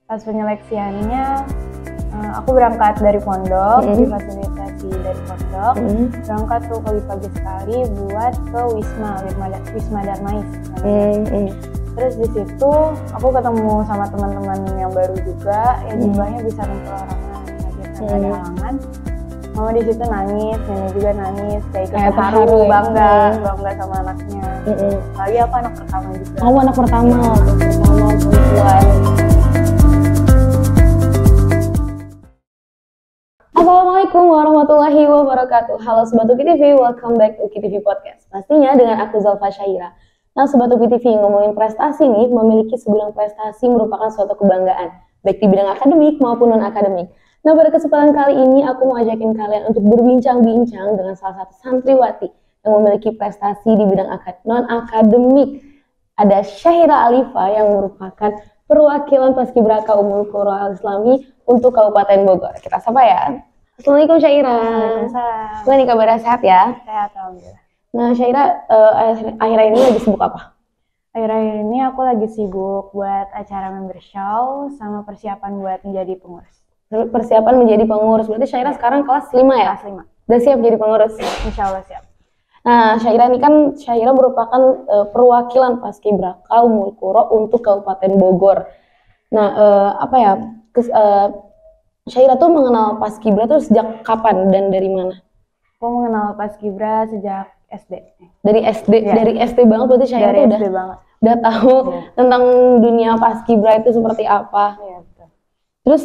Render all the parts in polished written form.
Pas penyeleksiannya aku berangkat dari pondok, difasilitasi dari pondok, berangkat tuh pagi-pagi sekali buat ke Wisma Darmais. Terus di situ aku ketemu sama teman-teman yang baru juga, yang jumlahnya bisa 60 orangan, nggak ada halangan. Mama di situ nangis, nenek juga nangis, kayak terharu, bangga sama anaknya. Lagi aku anak pertama juga. Kamu anak pertama perempuan. Assalamualaikum warahmatullahi wabarakatuh. Halo Sobat UPI TV, welcome back to UPI TV Podcast. Pastinya dengan aku Zalfa Syaira. Nah Sobat UPI TV, ngomongin prestasi nih, memiliki segudang prestasi merupakan suatu kebanggaan, baik di bidang akademik maupun non-akademik. Nah pada kesempatan kali ini aku mau ajakin kalian untuk berbincang-bincang dengan salah satu santriwati yang memiliki prestasi di bidang non-akademik. Ada Syahira Alifa yang merupakan perwakilan Paskibraka Ummul Qura Al-Islami untuk Kabupaten Bogor. Kita sapa ya. Assalamualaikum Syahira. Waalaikumsalam. Gimana nih kabarnya, sehat ya? Sehat, alhamdulillah. Nah Syahira, akhir-akhir ini lagi sibuk apa? Akhir-akhir ini aku lagi sibuk buat acara member show sama persiapan buat menjadi pengurus. Persiapan menjadi pengurus, berarti Syahira sekarang kelas 5 ya? Kelas 5. Udah siap jadi pengurus? Insya Allah siap. Nah Syahira ini kan, Syahira merupakan perwakilan Paskibraka Ummul Qura untuk Kabupaten Bogor. Nah Syahira tuh mengenal Paskibra tuh sejak kapan dan dari mana? Aku mengenal Paskibra sejak SD. Dari SD, ya. Dari SD banget berarti Syahira tuh udah tahu tentang dunia Paskibra itu seperti apa. Iya, betul. Terus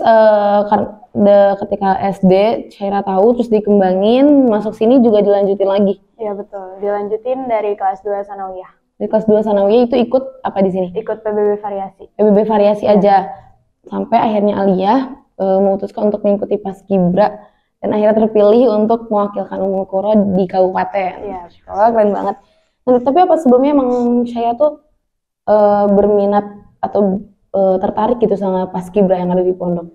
ketika SD Syahira tahu, terus dikembangin, masuk sini juga dilanjutin lagi. Iya betul, dilanjutin dari kelas 2 Sanawiyah. Dari kelas 2 Sanawiyah itu ikut apa di sini? Ikut PBB Variasi. PBB Variasi aja. Sampai akhirnya Aliyah memutuskan untuk mengikuti Paskibra dan akhirnya terpilih untuk mewakilkan Ummul Qura di kabupaten. Iya, sekolah keren banget. Nah, tapi apa sebelumnya emang saya tuh berminat atau tertarik gitu sama Paskibra yang ada di pondok?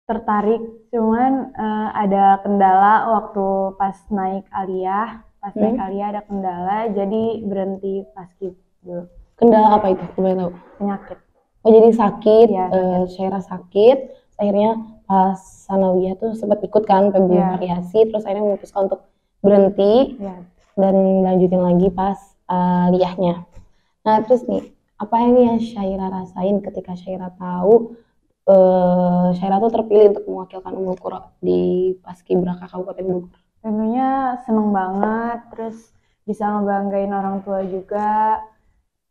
Tertarik, cuman ada kendala waktu pas naik aliyah. Naik aliyah ada kendala, jadi berhenti Paskibra. Kendala apa itu? Boleh tahu? Penyakit. Oh jadi sakit, ya, Syahira sakit, akhirnya pas Sanawiyah tuh sempat ikut kan PBB Variasi, terus akhirnya memutuskan untuk berhenti dan lanjutin lagi pas aliyahnya. Nah terus nih, apa yang Syahira rasain ketika Syahira tahu Syahira tuh terpilih untuk mewakilkan Ummul Qura di Paskibraka Kabupaten Bogor? Tentunya seneng banget, terus bisa ngebanggain orang tua juga.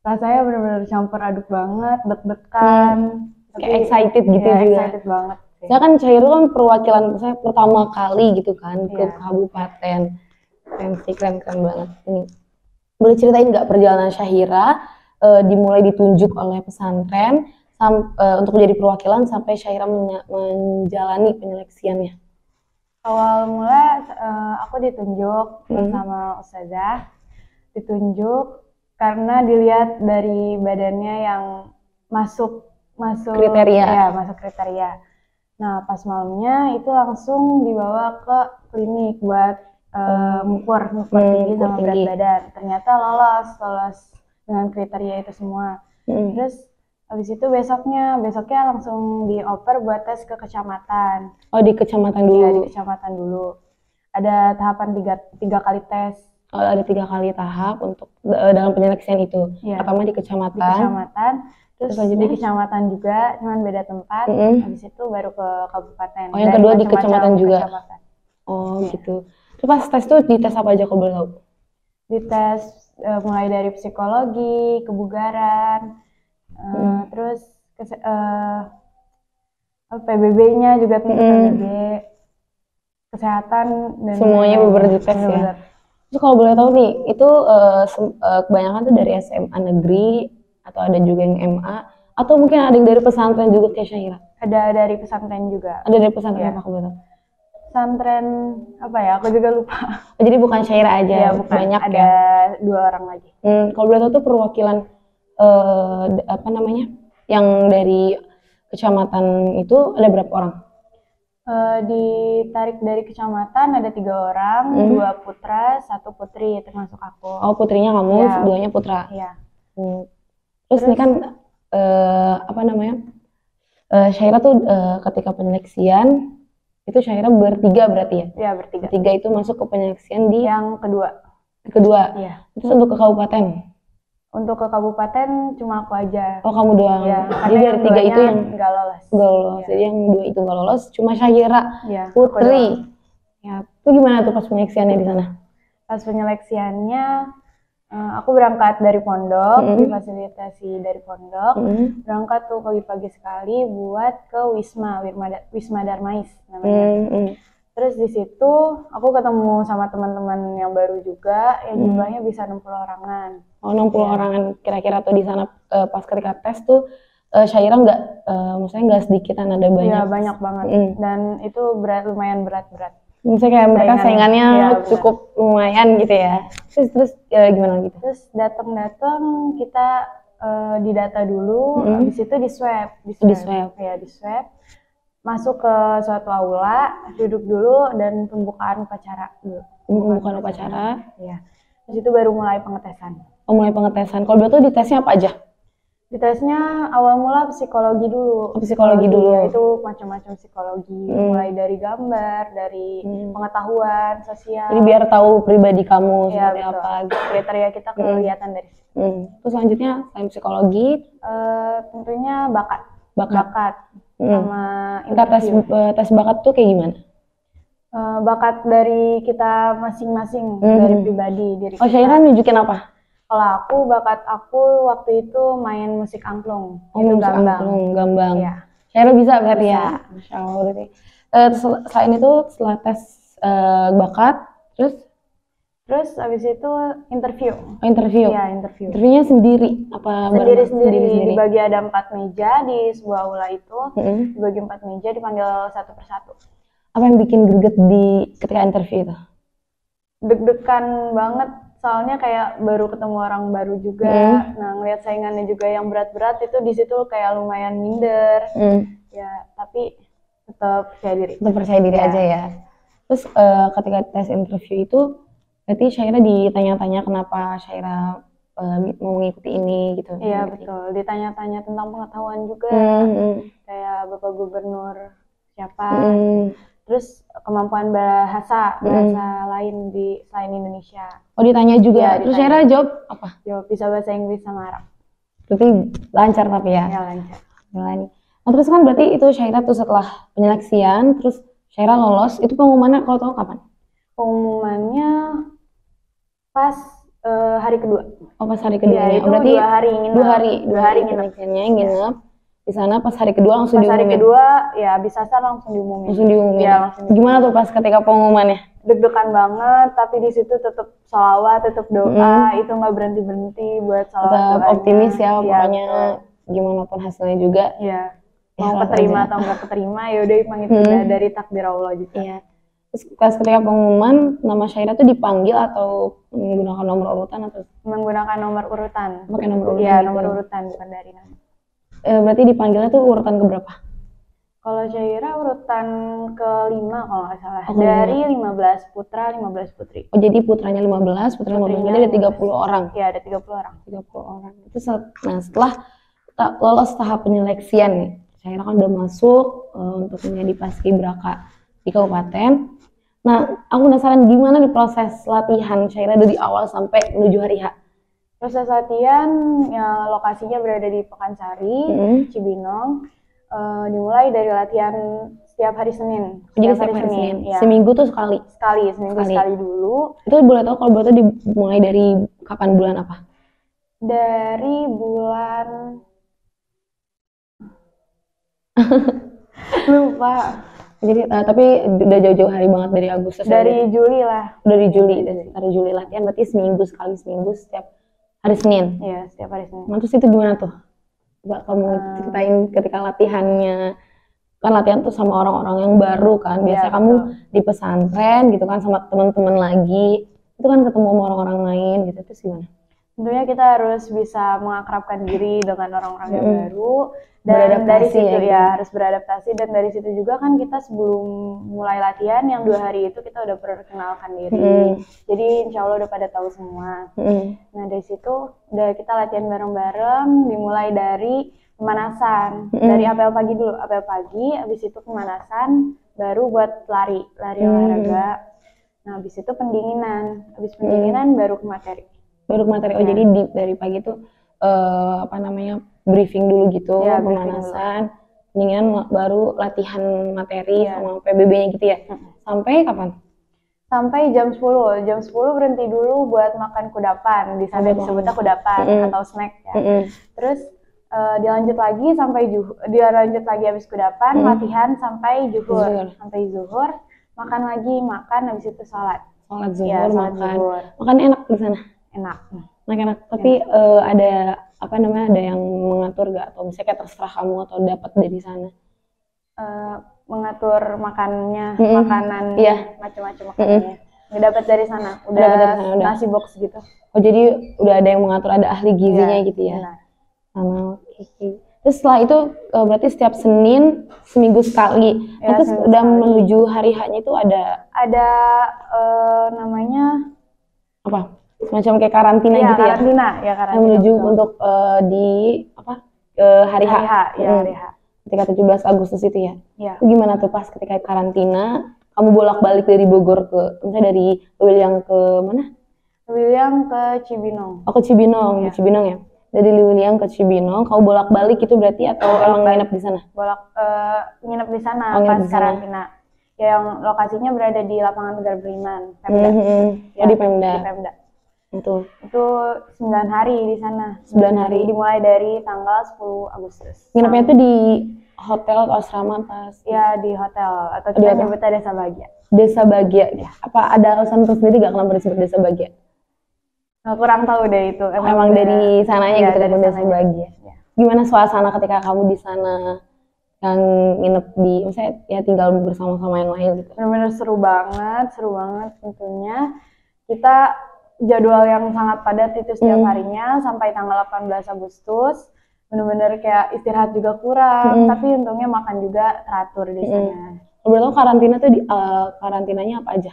Rasanya benar-benar campur aduk banget, deg-degan, kayak excited gitu juga. Excited banget. Saya kan Syahira kan perwakilan saya pertama kali gitu kan ke kabupaten. Keren banget. Ini boleh ceritain nggak perjalanan Syahira dimulai ditunjuk oleh pesantren untuk menjadi perwakilan sampai Syahira menjalani penyeleksiannya? Awal mula aku ditunjuk bersama Ustazah, ditunjuk karena dilihat dari badannya yang masuk kriteria. Ya, masuk kriteria. Nah, pas malamnya itu langsung dibawa ke klinik buat ngukur tinggi sama berat badan. Ternyata lolos dengan kriteria itu semua. Terus habis itu besoknya langsung dioper buat tes ke kecamatan. Oh, di kecamatan dulu? Iya, di kecamatan dulu. Ada tahapan tiga kali tes. Oh, ada 3 kali tahap untuk dalam penyeleksian itu. Pertama di kecamatan. Terus di kecamatan juga, cuman beda tempat. Habis itu baru ke kabupaten. Oh, yang kedua di kecamatan juga. Oh, gitu. Terus pas tes tuh dites apa aja kalau boleh tahu? Dites mulai dari psikologi, kebugaran, terus PBB-nya juga PBB, kesehatan dan semuanya beberapa tes ya. Terus kalau boleh tahu nih, itu kebanyakan tuh dari SMA negeri atau ada juga yang MA atau mungkin ada yang dari pesantren juga kayak Syahira? Ada dari pesantren juga. Ada dari pesantren apa kalau boleh tahu? Pesantren apa ya? Aku juga lupa. Oh, jadi bukan Syahira aja, ya, bukan. Banyak ada ya? Ada 2 orang lagi. Kalau boleh tahu tuh perwakilan yang dari kecamatan itu ada berapa orang? Ditarik dari kecamatan ada 3 orang, 2 putra, 1 putri termasuk aku. Oh, putrinya kamu, 2-nya putra. Iya. Terus ini kan Syaira tuh ketika penyeleksian itu Syaira bertiga berarti ya? Iya, bertiga. Bertiga itu masuk ke penyeleksian di yang kedua. Iya. Terus untuk ke kabupaten? Untuk ke kabupaten cuma aku aja. Oh, kamu doang. Ya, jadi dari tiga itu yang nggak lolos. Nggak lolos. Ya. Jadi yang dua itu nggak lolos, cuma Syaira Putri. Ya, itu gimana tuh pas penyeleksiannya di sana? Pas penyeleksiannya, aku berangkat dari pondok, difasilitasi dari pondok, berangkat tuh pagi-pagi sekali buat ke Wisma Darmais namanya. Terus di situ aku ketemu sama teman-teman yang baru juga, yang jumlahnya bisa 60 orangan. Oh, 60 orangan kira-kira tuh di sana pas ketika tes tuh Syaira maksudnya nggak sedikitan, ada banyak. Iya, banyak banget. Dan itu lumayan berat. Misalnya kayak mereka saingannya cukup lumayan gitu ya. Terus gimana gitu? Terus datang kita didata dulu, habis itu di swab. Ya, di swab. Masuk ke suatu aula, duduk dulu dan pembukaan upacara dulu. Pembukaan upacara. Ya. Terus itu baru mulai pengetesan. Oh, mulai pengetesan. Kalau betul ditesnya apa aja? Ditesnya awal mula psikologi dulu. Psikologi dulu. Ya, itu macam-macam psikologi, mulai dari gambar, dari pengetahuan sosial. Jadi biar tahu pribadi kamu seperti apa. Kriteria kita kelihatan dari situ. Terus selanjutnya selain psikologi, tentunya bakat. Sama tes bakat tuh kayak gimana? Bakat dari kita masing-masing, dari pribadi diri. Oh, Syaira nunjukin apa? Kalau bakat aku waktu itu main musik angklung. Oh, itu gambang. Ya. Syaira bisa berarti ya? Masya Allah berarti. Selain itu, setelah tes bakat, terus abis itu interview. Oh, interview? Iya, interview. Interviewnya sendiri? Apa Sendiri. Dibagi ada 4 meja di sebuah aula itu. Dibagi 4 meja, dipanggil satu persatu. Apa yang bikin greget ketika interview itu? Deg-degan banget. Soalnya kayak baru ketemu orang baru juga. Nah, ngeliat saingannya juga yang berat-berat itu di situ kayak lumayan minder. Ya, tapi tetap percaya diri. Aja ya. Terus ketika tes interview itu berarti Syaira ditanya-tanya kenapa Syaira mau mengikuti ini gitu. Iya, betul. Ditanya-tanya tentang pengetahuan juga. Kayak Bapak Gubernur siapa. Terus kemampuan bahasa lain selain Indonesia. Oh, ditanya juga. Terus Syaira jawab apa? Jawab bisa bahasa Inggris sama Arab. Berarti lancar tapi ya? Ya, lancar. Nah, terus kan berarti itu Syaira tuh setelah penyeleksian, terus Syaira lolos, itu pengumumannya kalau tahu kapan? Pengumumannya pas hari kedua. Oh, pas hari kedua. Ya, itu berarti 2 hari nginep. 2 hari nginep. Di sana pas hari kedua langsung diumumin. Pas hari kedua ya habis asar langsung diumumin. Ya, gimana tuh pas ketika pengumumannya? Deg-degan banget, tapi di situ tetap sholawat, tetap doa, itu nggak berhenti buat sholawat. Tetap optimis ya, pokoknya gimana pun hasilnya juga. Iya. Mau keterima atau nggak keterima, ya udah emang itu dari takdir Allah juga. Iya. Terus pas ketika pengumuman nama Syaira tuh dipanggil atau menggunakan nomor urutan atau? Menggunakan nomor urutan. Pakai nomor urutan. Iya, nomor urutan bukan dari nama. Berarti dipanggilnya tuh urutan keberapa? Kalau Syaira urutan ke-5 kalau nggak salah. Dari 15 putra, 15 putri. Oh, jadi putranya 15, putranya 15. Jadi ada 30 orang. Iya, ada 30 orang. 30 orang. Itu setelah lolos tahap penyeleksian nih, Syaira kan udah masuk untuk menjadi paskibraka di kabupaten. Nah, aku penasaran gimana nih proses latihan Syaira dari awal sampai menuju hari H? Proses latihan, ya, lokasinya berada di Pekansari, Cibinong. Dimulai dari latihan setiap hari Senin. Setiap hari Senin. Ya. Seminggu tuh sekali? Seminggu sekali dulu. Itu boleh tahu kalau boleh tahu dimulai dari kapan, bulan apa? Dari bulan... lupa. Jadi tapi udah jauh-jauh hari banget dari Agustus. Dari Juli lah. Dari Juli latihan, berarti seminggu setiap hari Senin. Iya, setiap hari Senin. Nah, terus itu gimana tuh? Coba kamu ceritain ketika latihannya. Kan latihan tuh sama orang-orang yang baru kan. Biasa kamu di pesantren gitu kan sama teman-teman lagi. Itu kan ketemu sama orang-orang lain gitu. Terus gimana? Tentunya kita harus bisa mengakrabkan diri dengan orang-orang yang baru, dan dari situ ya harus beradaptasi, dan dari situ juga kan kita sebelum mulai latihan yang 2 hari itu kita udah perkenalkan diri, jadi insya Allah udah pada tahu semua. Nah dari situ udah kita latihan bareng-bareng, dimulai dari pemanasan, dari apel pagi dulu, apel pagi, habis itu pemanasan, baru buat lari olahraga. Nah habis itu pendinginan, habis pendinginan baru ke materi. Jadi dari pagi tuh briefing dulu gitu, pemanasan, pendinginan, baru latihan materi sama PBB-nya gitu ya. Sampai kapan? Sampai jam 10 berhenti dulu buat makan kudapan, di sana disebutnya kudapan atau snack ya. Terus dilanjut lagi habis kudapan, latihan sampai zuhur, makan habis itu sholat zuhur, makan enak di sana. Enak. Tapi ada ada yang mengatur gak, atau misalnya kayak terserah kamu atau dapat dari sana? Mengatur makanan macam-macam makanannya. Nggak dapat dari sana, udah nasi box gitu. Oh jadi udah ada yang mengatur, ada ahli gizinya gitu ya? Oke. Terus setelah itu berarti setiap Senin seminggu sekali. Terus udah menuju hari H-nya itu ada namanya apa? Semacam kayak karantina gitu ya? Karantina. Menuju untuk hari H. Hari H. Ketika 17 Agustus itu ya? Iya. Itu gimana tuh pas ketika karantina, kamu bolak-balik dari Bogor misalnya dari Lewiliang ke mana? Lewiliang ke Cibinong. Ke Cibinong ya? Dari Lewiliang ke Cibinong, kamu bolak-balik itu berarti atau emang nginep di sana? Nginep di sana pas karantina. Ya, yang lokasinya berada di lapangan Tegar Beriman, Pemda. Di Pemda. Itu 9 hari di sana. 9 hari. Dimulai dari tanggal 10 Agustus. Nginepnya itu di hotel atau asrama pas? Ya di hotel, atau kita nyebutnya Desa Bahagia. Desa Bahagia ya. Apa ada alasan tersendiri gak kenapa disebut Desa Bahagia? Kurang tahu deh itu. Emang dari sananya gitu, dari Desa Bahagia. Ya. Gimana suasana ketika kamu di sana? Yang nginep di, misalnya ya tinggal bersama-sama yang lain gitu? Benar-benar seru banget tentunya. Kita jadwal yang sangat padat itu setiap harinya sampai tanggal 18 Agustus. Benar-benar kayak istirahat juga kurang, tapi untungnya makan juga teratur di sana. Berarti karantina tuh karantinanya apa aja?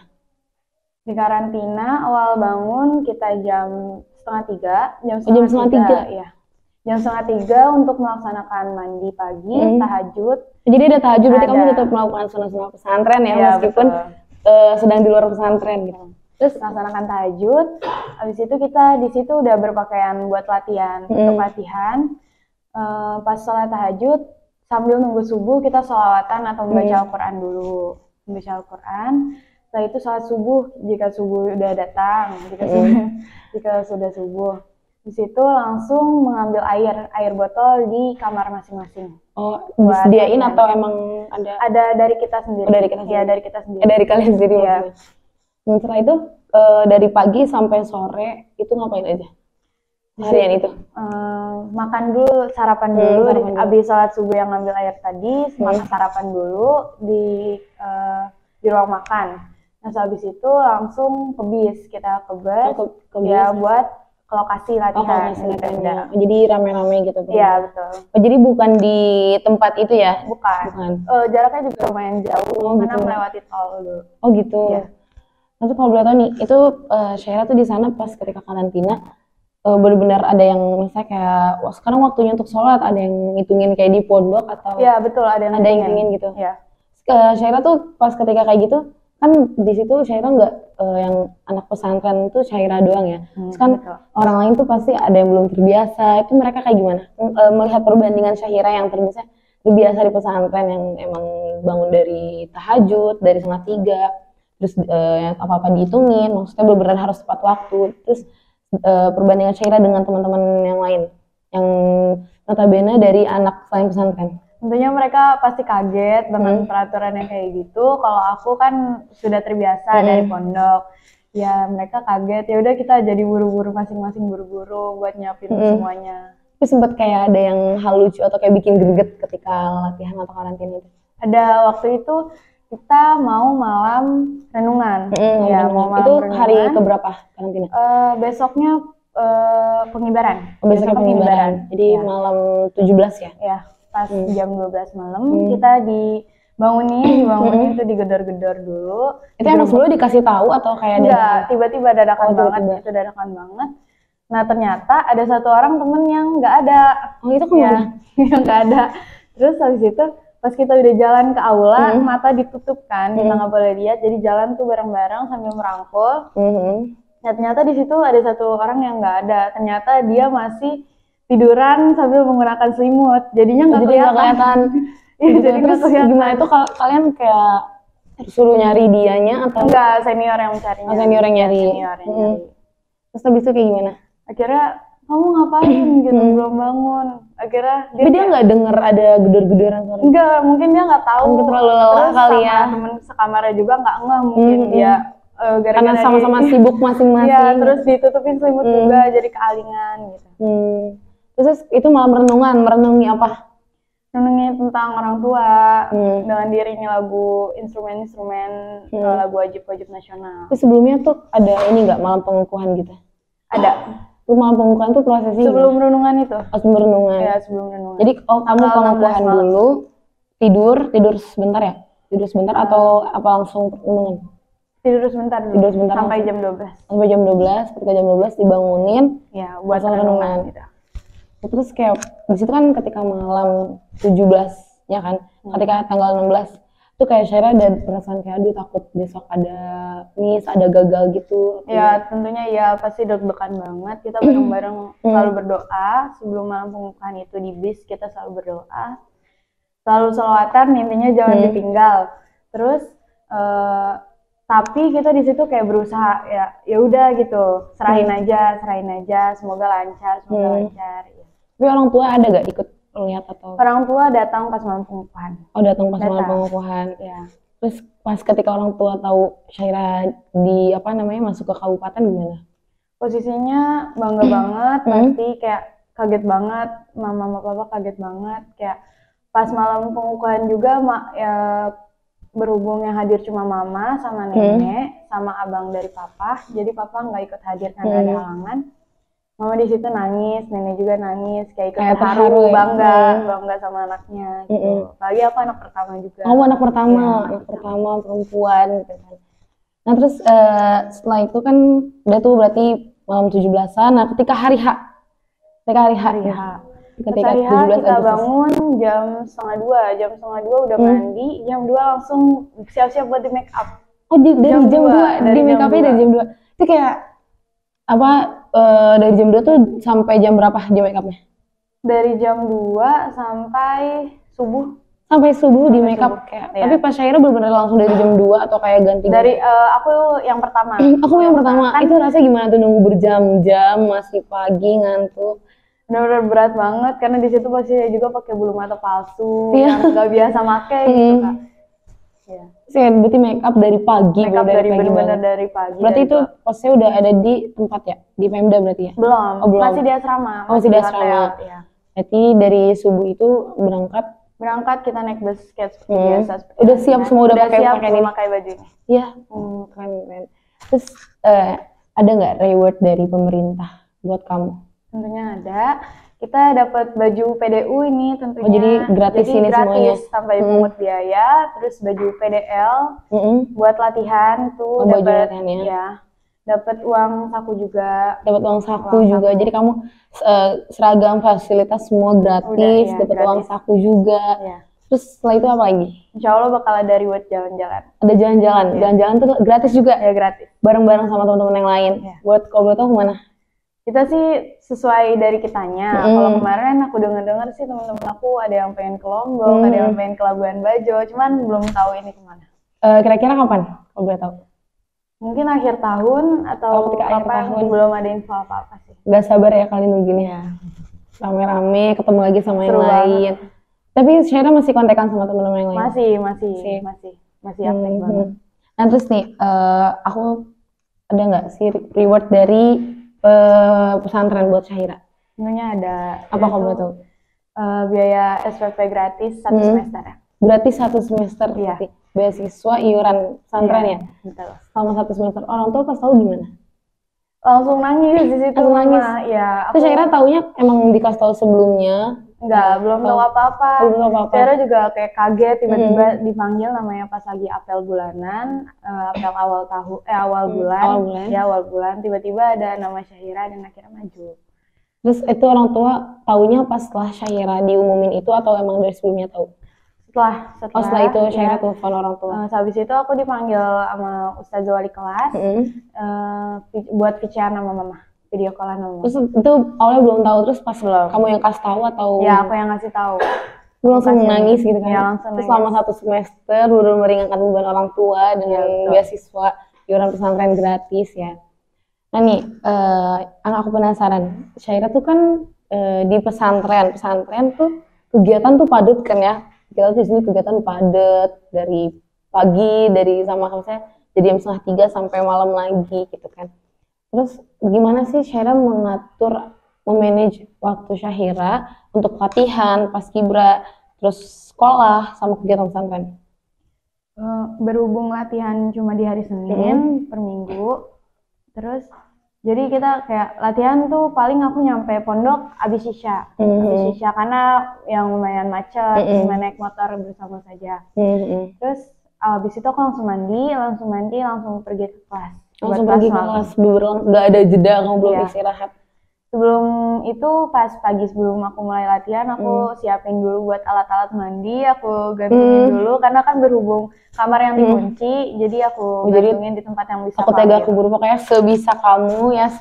Di karantina awal bangun kita jam 2:30, jam setengah tiga ya. Jam 2:30 untuk melaksanakan mandi pagi, tahajud. Jadi ada tahajud, berarti kamu tetap melakukan sunah-sunah pesantren ya, meskipun sedang di luar pesantren gitu. Terus melaksanakan tahajud, habis itu kita di situ udah berpakaian buat latihan. Untuk latihan, pas sholat tahajud, sambil nunggu subuh kita sholawatan atau membaca Al-Quran dulu. Membaca Al-Quran, setelah itu sholat subuh, jika subuh udah datang, jika sudah subuh. Di situ langsung mengambil air botol di kamar masing-masing. Oh, disediain atau emang ada? Ada dari kita sendiri. Oh, dari kita sendiri? Ya, dari kita sendiri. Dari kalian sendiri ya. Setelah itu dari pagi sampai sore itu ngapain aja? Harian itu? Makan dulu, sarapan dulu. Abis sholat subuh yang ngambil air tadi, sarapan dulu di ruang makan. Nah habis itu langsung ke bis, kita ke bis ya buat ke lokasi latihan. Jadi rame-rame gitu? Iya betul. Oh, jadi bukan di tempat itu ya? Bukan. Jaraknya juga lumayan jauh, karena melewati tol dulu. Oh gitu. Ya. Nanti kalau boleh tahu nih, itu Syaira tuh di sana pas ketika karantina benar-benar ada yang misalnya kayak sekarang waktunya untuk sholat, ada yang ngitungin kayak di pondok atau? Iya betul, ada yang ngitungin gitu. Iya. Syaira tuh pas ketika kayak gitu kan di situ Syaira nggak yang anak pesantren itu Syaira doang ya. Terus kan orang lain tuh pasti ada yang belum terbiasa. Itu mereka kayak gimana? Melihat perbandingan Syaira yang terbiasa di pesantren yang emang bangun dari tahajud, dari 2:30. Terus apa-apa dihitungin, maksudnya benar-benar harus tepat waktu. Terus perbandingan Syaira dengan teman-teman yang lain, yang notabene dari anak selain pesantren. Tentunya mereka pasti kaget dengan peraturan yang kayak gitu. Kalau aku kan sudah terbiasa dari pondok, ya mereka kaget. Ya udah kita jadi buru-buru, masing-masing buru-buru buat nyiapin semuanya. Tapi sempat kayak ada yang hal lucu atau kayak bikin greget ketika latihan atau karantina itu? Ada, waktu itu kita mau malam renungan. Ya, mau malam itu renungan. Hari keberapa karantina? Besoknya pengibaran. Besoknya pengibaran. Jadi ya. malam 17 ya? Ya, pas jam 12 malam kita dibangunin tuh digedor-gedor dulu. Itu emang sebelumnya dikasih tahu atau kayak enggak, tiba-tiba dadakan banget. Itu dadakan banget. Nah ternyata ada satu orang temen yang nggak ada. Oh itu kemana? Yang nggak ada. Terus habis itu pas kita udah jalan ke aula, mata ditutup kan, kita nggak boleh lihat. Jadi jalan tuh bareng-bareng sambil merangkul. Nah ternyata di situ ada satu orang yang nggak ada. Ternyata dia masih tiduran sambil menggunakan selimut. Jadinya nggak kelihatan. Iya, jadi terus gimana itu kalian kayak suruh nyari dianya atau enggak, senior yang mencarinya. Oh, senior yang nyari. Terus habis itu kayak gimana? Akhirnya kamu ngapain gitu, belum bangun. Akhirnya dia nggak denger ada gedor-gedoran suara. Enggak, mungkin dia nggak tahu. Mungkin terlalu lelah kali ya. Temen sekamarnya juga nggak ngeh mungkin dia karena sama-sama sibuk masing-masing. Iya, terus ditutupin selimut juga jadi kealingan gitu. Terus itu malam merenungi apa? Renungi tentang orang tua dengan dirinya lagu instrumen-instrumen lagu wajib-wajib nasional. Tapi sebelumnya tuh ada ini nggak malam pengukuhan gitu? Ada. Itu malam pengukuhan tuh prosesnya sebelum renungan itu? Sebelum renungan. Ya, sebelum renungan. Jadi kamu pengukuhan dulu, tidur sebentar ya? Tidur sebentar atau apa langsung renungan? Tidur sebentar dulu. Tidur sebentar sampai jam 12. Sampai jam 12, ketika jam 12 dibangunin. Ya, buat renungan gitu. Terus kayak di situ kan ketika malam 17 ya kan, ketika tanggal 16 itu kayak Syaira ada perasaan kayak aduh takut besok ada miss, ada gagal gitu. Ya tentunya ya pasti deg-degan banget. Kita bareng-bareng selalu berdoa sebelum malam pengukuhan itu di bis, kita selalu berdoa, selalu selawatan, intinya jangan ditinggal. Terus tapi kita di situ kayak berusaha ya udah gitu, serahin aja, semoga lancar. Tapi orang tua ada gak ikut lihat atau? Orang tua datang pas malam pengukuhan. Oh datang pas malam pengukuhan. Ya. Terus pas ketika orang tua tahu Syaira masuk ke kabupaten gimana? Posisinya bangga banget, pasti kayak kaget banget, mama sama papa kaget banget. Kayak pas malam pengukuhan juga berhubung yang hadir cuma mama sama nenek sama abang dari papa, jadi papa nggak ikut hadir karena ada halangan. Mama di situ nangis, nenek juga nangis, kayak ikut terharu, bangga sama anaknya gitu. Apalagi aku anak pertama juga. Oh, anak pertama perempuan gitu kan. Nah, terus setelah itu kan udah tuh berarti malam 17-an. Nah, ketika hari H. Ketika hari H kita bangun jam 1:30 udah mandi, jam 2 langsung siap-siap buat di make up. Oh, dari jam 2 di make up-nya dari jam 2. Itu kayak dari jam 2 tuh sampai jam berapa jam make up-nya? Dari jam 2 sampai subuh. Sampai subuh di make up kayak. Ya. Tapi pas Syaira benar-benar langsung dari jam 2 atau kayak ganti? Dari aku yang pertama. Aku yang pertama. Kan, itu rasanya gimana tuh nunggu berjam-jam, masih pagi ngantuk? Benar-benar berat banget karena di situ pasti juga pakai bulu mata palsu yang nggak biasa make gitu kan. Iya. Berarti make up dari pagi, benar-benar dari pagi. Berarti itu posnya udah ada di tempat ya, di Pemda berarti ya? Belum. Masih di asrama. Masih di asrama. Ya. Berarti dari subuh itu berangkat kita naik bus kayak seperti biasa. Udah siap semua, udah pakai baju ini. Iya. Keren. Terus ada nggak reward dari pemerintah buat kamu? Tentunya ada. Kita dapat baju PDU ini tentunya. Oh, jadi gratis semuanya tanpa dipungut biaya. Terus baju PDL buat latihan tuh dapat dapat uang saku juga. Jadi kamu seragam fasilitas semua gratis, dapat uang saku juga. Ya. Terus setelah itu apa lagi? Insya Allah bakal ada reward jalan-jalan. Ada jalan-jalan. Ya. Jalan-jalan tuh gratis juga. Ya gratis. Bareng-bareng sama teman-teman yang lain. Ya. Buat kalau boleh tahu kemana? Kita sih sesuai dari kitanya. Kalau kemarin aku dengar sih teman-teman aku ada yang pengen ke Lombok, ada yang pengen ke Labuan Bajo, cuman belum tahu ini kemana. Kira-kira kapan? Kalau boleh tahu? Mungkin akhir tahun atau kapan, belum ada info apa-apa sih. Gak sabar ya kali nungguin ya. Rame-rame ketemu lagi sama yang lain. Tapi Syaira masih kontekan sama teman-teman yang lain? Masih aktif banget. Nah terus nih, aku ada nggak sih reward dari pesantren buat Syaira? Tentunya ada. Apa kamu tahu? Biaya SPP gratis 1 semester ya. Gratis 1 semester. Iya. Beasiswa iuran pesantren ya. Betul. Selama 1 semester. Orang tua pas tahu gimana? langsung nangis di situ. Langsung nangis. Ya, Terus Syaira taunya emang dikasih tahu sebelumnya? Enggak, belum tahu apa-apa. Belum tahu apa-apa. Syaira juga kayak kaget tiba-tiba dipanggil namanya pas lagi apel bulanan, apel awal bulan. Ya, awal bulan tiba-tiba ada nama Syaira dan akhirnya maju. Terus itu orang tua taunya pas setelah Syaira diumumin itu atau emang dari sebelumnya tahu? Setelah itu Syaira telepon orang tua. Habis itu aku dipanggil sama Ustazah wali kelas buat VC-an sama mama, video call-an sama mama. Terus itu awalnya belum tahu, terus pas kamu yang kasih tahu atau? Ya, aku yang ngasih tahu. Lu langsung nangis gitu kan? Ya, langsung nangis. Selama 1 semester benar meringankan beban orang tua dengan beasiswa iuran pesantren gratis ya. Nah nih, aku penasaran, Syaira tuh kan di pesantren tuh kegiatan tuh padat kan ya? Kita di sini kegiatan padat dari pagi, dari sama saya jadi jam 2:30 sampai malam lagi gitu kan. Terus gimana sih Syaira memanage waktu Syaira untuk latihan, paskibra, terus sekolah sama kegiatan pesantren? Berhubung latihan cuma di hari Senin per minggu, terus jadi kita kayak latihan tuh paling aku nyampe pondok abis isya, karena yang lumayan macet, cuma naik motor bersama saja. Terus abis itu aku langsung mandi, langsung pergi ke kelas. Langsung pergi ke kelas, nggak ada jeda, kamu belum istirahat? Sebelum itu pas pagi sebelum aku mulai latihan, aku siapin dulu buat alat-alat mandi, aku gantungin dulu karena kan berhubung kamar yang dikunci, jadi aku gantungin di tempat yang bisa aku tega keburu, pokoknya sebisa kamu ya,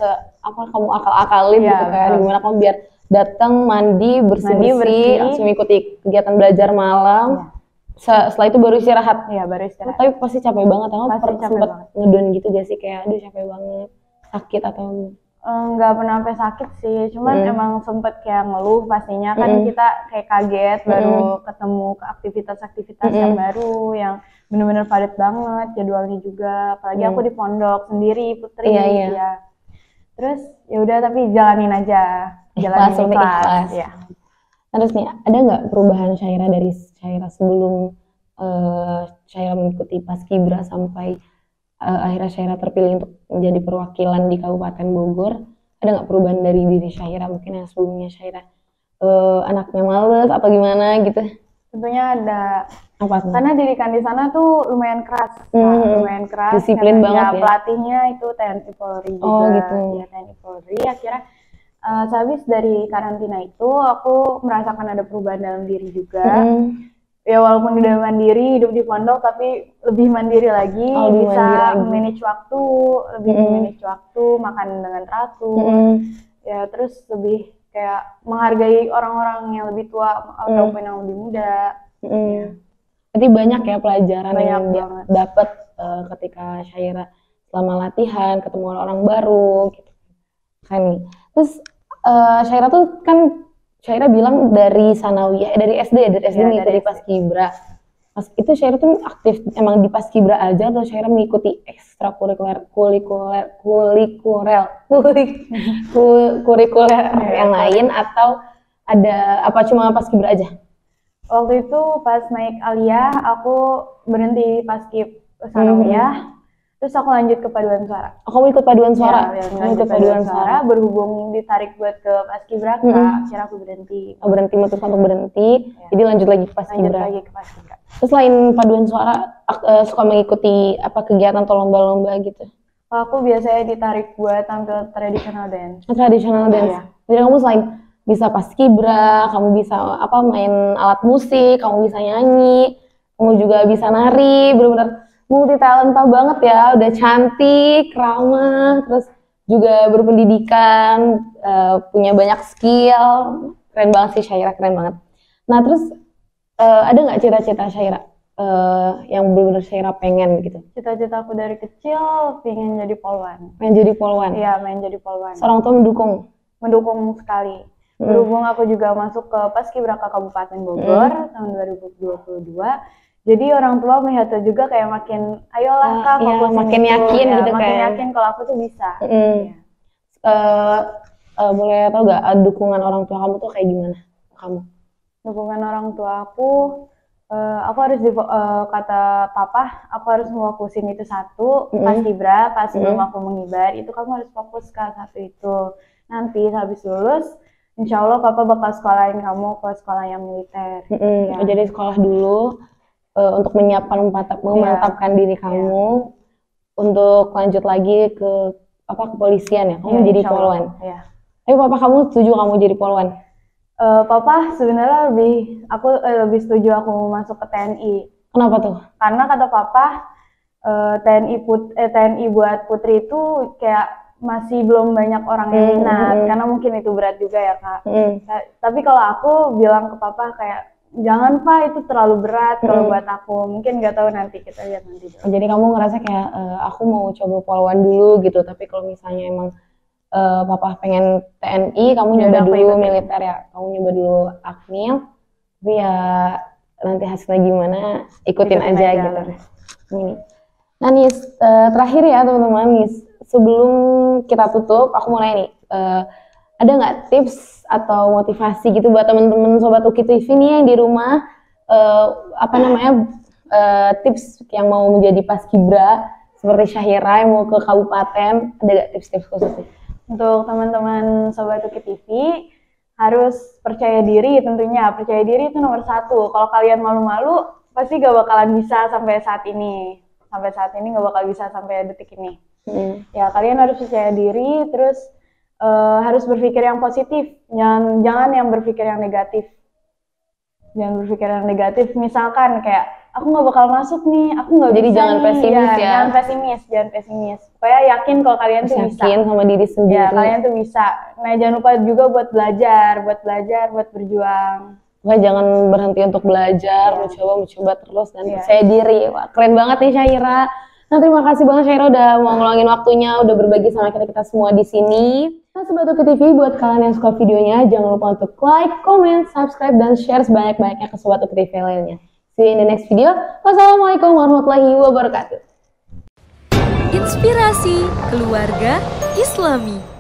kamu akal-akalin gitu kan, gimana kamu biar datang mandi bersih, langsung ikuti kegiatan belajar malam. Setelah itu baru istirahat. Iya, baru istirahat. Tapi pasti capek banget, kamu sempat ngedon gitu gak sih, kayak aduh capek banget, sakit atau? Nggak pernah sampai sakit sih, cuman emang sempet kayak ngeluh pastinya kan, kita kayak kaget baru ketemu ke aktivitas-aktivitas yang baru, yang bener-bener padat banget jadwalnya juga, apalagi aku di pondok sendiri putri. Ya. Terus ya udah, tapi jalanin aja, ikhlas. Ya. Terus nih, ada nggak perubahan Syaira dari Syaira sebelum Syaira mengikuti paskibra sampai akhirnya Syaira terpilih untuk menjadi perwakilan di Kabupaten Bogor? Ada nggak perubahan dari diri Syaira, mungkin yang sebelumnya Syaira anaknya males atau gimana gitu? Tentunya ada. Apa tuh? Karena didikan di sana tuh lumayan keras, disiplin banget ya. Pelatihnya itu TNI Polri juga. Oh gitu. Ya, TNI Polri. Akhirnya sehabis dari karantina itu aku merasakan ada perubahan dalam diri juga. Ya walaupun udah mandiri, hidup di pondok, tapi lebih mandiri lagi, bisa manage waktu, manage waktu, makan dengan teratur, ya terus lebih kayak menghargai orang-orang yang lebih tua ataupun yang lebih muda. Berarti banyak ya pelajaran yang dapat ketika Syaira selama latihan, ketemu orang baru gitu kan nih. Terus Syaira tuh kan Syaira bilang dari sanawiyah, dari SD dari paskibra. Pas itu Syaira tuh aktif emang di paskibra aja atau Syaira mengikuti ekstrakurikuler yang lain, atau ada apa cuma paskibra aja? Waktu itu pas naik aliyah aku berhenti paskib sanawiyah. Terus aku lanjut ke paduan suara. Kamu ikut paduan suara? Ya, lanjut paduan suara, berhubung ditarik buat ke paskibraka, akhirnya aku berhenti. Memutuskan untuk berhenti, jadi lanjut lagi ke paskibra. Terus selain paduan suara, suka mengikuti apa kegiatan atau lomba-lomba gitu? Aku biasanya ditarik buat tampil traditional dance. Traditional dance? Jadi kamu selain bisa paskibra, kamu bisa main alat musik, kamu bisa nyanyi, kamu juga bisa nari, benar-benar multi talenta banget ya, udah cantik, ramah, terus juga berpendidikan, punya banyak skill, keren banget sih Syaira, keren banget. Nah terus ada nggak cita-cita Syaira yang benar-benar Syaira pengen gitu? Cita-cita aku dari kecil pengen jadi polwan. Pengen jadi polwan? Iya, pengen jadi polwan. Orang tua mendukung? Mendukung sekali. Berhubung aku juga masuk ke Paskibraka Kabupaten Bogor tahun 2022. Jadi orang tua melihat juga kayak makin, ayolah kak, makin yakin ya, gitu, makin yakin kalau aku tuh bisa. Boleh tau gak dukungan orang tua kamu tuh kayak gimana? Kamu? Dukungan orang tua aku Aku harus kata papa, aku harus fokusin itu satu, pas Kibra, pas sebelum aku mengibar, itu kamu harus fokus ke satu itu. Nanti habis lulus, insya Allah papa bakal sekolahin kamu ke sekolah yang militer. Ya. Jadi sekolah dulu untuk memantapkan diri kamu untuk lanjut lagi ke kepolisian ya. Kamu jadi polwan. Ya. Tapi papa kamu setuju kamu jadi polwan? Papa sebenarnya lebih setuju aku masuk ke TNI. Kenapa tuh? Karena kata papa TNI buat putri itu kayak masih belum banyak orang yang minat, karena mungkin itu berat juga ya kak. Tapi kalau aku bilang ke papa kayak jangan pak, itu terlalu berat kalau buat aku. Mungkin nggak tahu, nanti kita lihat nanti. Jadi kamu ngerasa kayak aku mau coba polwan dulu gitu, tapi kalau misalnya emang papa pengen TNI, kamu nyoba dulu militer ya, kamu nyoba dulu akmil, tapi ya nanti hasilnya gimana ikutin aja gitu. Ini. Nah Nis, terakhir ya teman-teman, Nis, sebelum kita tutup, aku mau nanya nih, ada nggak tips atau motivasi gitu buat teman-teman sobat UKI TV nih yang di rumah, tips yang mau menjadi paskibra seperti Syahira yang mau ke kabupaten, ada nggak tips-tips khusus nih? Untuk teman-teman Sobat UKI TV, harus percaya diri tentunya. Percaya diri itu nomor satu. Kalau kalian malu-malu, pasti gak bakalan bisa sampai saat ini. Sampai saat ini gak bakal bisa sampai detik ini. Ya, kalian harus percaya diri, terus harus berpikir yang positif. Jangan yang berpikir yang negatif. Jangan berpikir yang negatif. Misalkan kayak, aku nggak bakal masuk nih, aku nggak bisa. Jadi jangan pesimis ya. Jangan pesimis. Pokoknya yakin kalau kalian tuh bisa. Yakin sama diri sendiri. Ya, kalian tuh bisa. Nah, jangan lupa juga buat belajar, buat berjuang. Pokoknya jangan berhenti untuk belajar, mencoba terus dan percaya diri. Wah, keren banget nih Syahira. Nah, terima kasih banget Syahira udah mau ngeluangin waktunya, udah berbagi sama kita semua di sini. Nah, Sobat UKI TV, buat kalian yang suka videonya, jangan lupa untuk like, comment, subscribe, dan share sebanyak-banyaknya ke Sobat UKI TV lainnya. See you in the next video. Wassalamualaikum warahmatullahi wabarakatuh. Inspirasi Keluarga Islami.